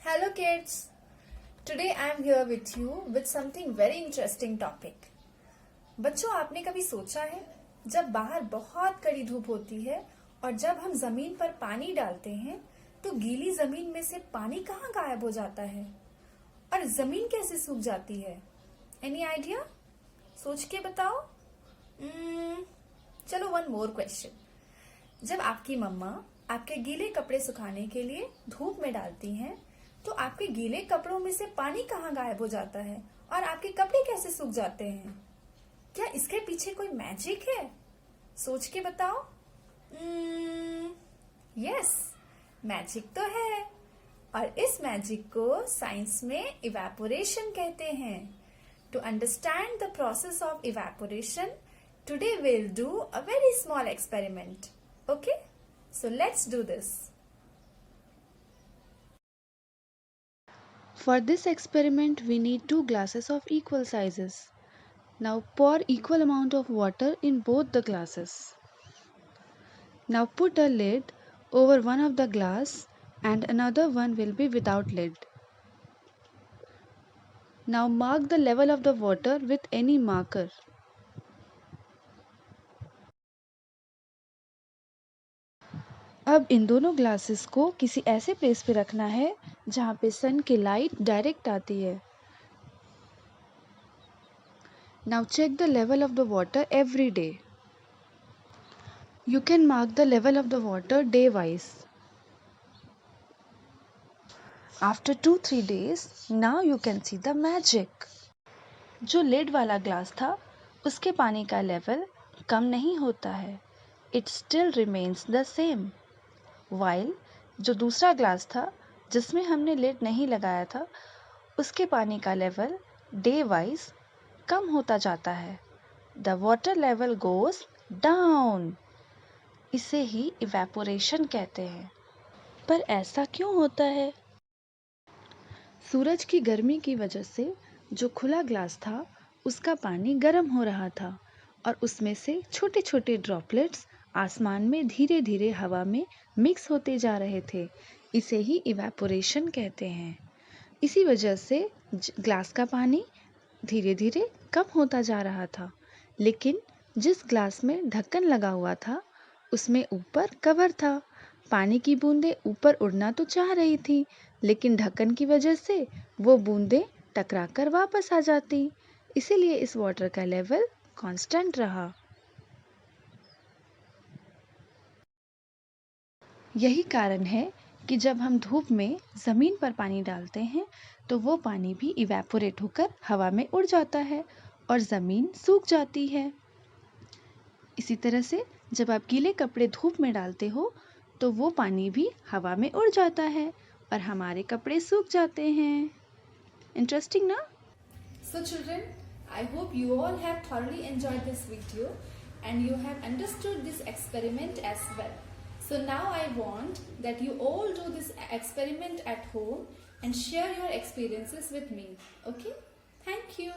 Hello kids! Today I am here with you with something very interesting topic. बच्चों, आपने कभी सोचा है जब बाहर बहुत कड़ी धूप होती है और जब हम जमीन पर पानी डालते हैं तो गीली जमीन में से पानी कहाँ गायब हो जाता है और जमीन कैसे सूख जाती है? Any idea? सोच के बताओ। चलो वन मोर क्वेश्चन। जब आपकी मम्मा आपके गीले कपड़े सुखाने के लिए धूप में डालती हैं तो आपके गीले कपड़ों में से पानी कहाँ गायब हो जाता है और आपके कपड़े कैसे सूख जाते हैं? क्या इसके पीछे कोई मैजिक है? सोच के बताओ। यस, मैजिक तो है और इस मैजिक को साइंस में इवेपोरेशन कहते हैं। To understand the process of evaporation, today we'll do a very small experiment. Okay? So let's do this. For this experiment, we need 2 glasses of equal sizes. Now pour equal amount of water in both the glasses. Now put a lid over one of the glass and another one will be without lid. Now mark the level of the water with any marker. अब इन दोनों glasses को किसी ऐसे place पे रखना है जहाँ पे सन की लाइट डायरेक्ट आती है। Now check the level of the water every day. You can mark the level of the water day wise. After 2-3 days, now you can see the magic. जो लेड वाला ग्लास था उसके पानी का level कम नहीं होता है. It still remains the same. While जो दूसरा ग्लास था जिसमें हमने लेड नहीं लगाया था उसके पानी का लेवल डे वाइज कम होता जाता है. The water level goes down. इसे ही इवेपोरेशन कहते हैं. पर ऐसा क्यों होता है? सूरज की गर्मी की वजह से जो खुला ग्लास था उसका पानी गर्म हो रहा था और उसमें से छोटे छोटे ड्रॉपलेट्स आसमान में धीरे धीरे हवा में मिक्स होते जा रहे थे. इसे ही इवेपोरेशन कहते हैं. इसी वजह से ग्लास का पानी धीरे धीरे कम होता जा रहा था. लेकिन जिस ग्लास में ढक्कन लगा हुआ था उसमें ऊपर कवर था. पानी की बूंदें ऊपर उड़ना तो चाह रही थी लेकिन ढक्कन की वजह से वो बूंदें टकराकर वापस आ जाती. इसीलिए इस वाटर का लेवल कांस्टेंट रहा. यही कारण है कि जब हम धूप में ज़मीन पर पानी डालते हैं तो वो पानी भी इवेपोरेट होकर हवा में उड़ जाता है और ज़मीन सूख जाती है. इसी तरह से जब आप गीले कपड़े धूप में डालते हो तो वो पानी भी हवा में उड़ जाता है और हमारे कपड़े सूख जाते हैं. इंटरेस्टिंग ना? So children, I hope you all have thoroughly enjoyed this video and you have understood this experiment as well. So now I want that you all do this experiment at home and share your experiences with me. Okay? Thank you.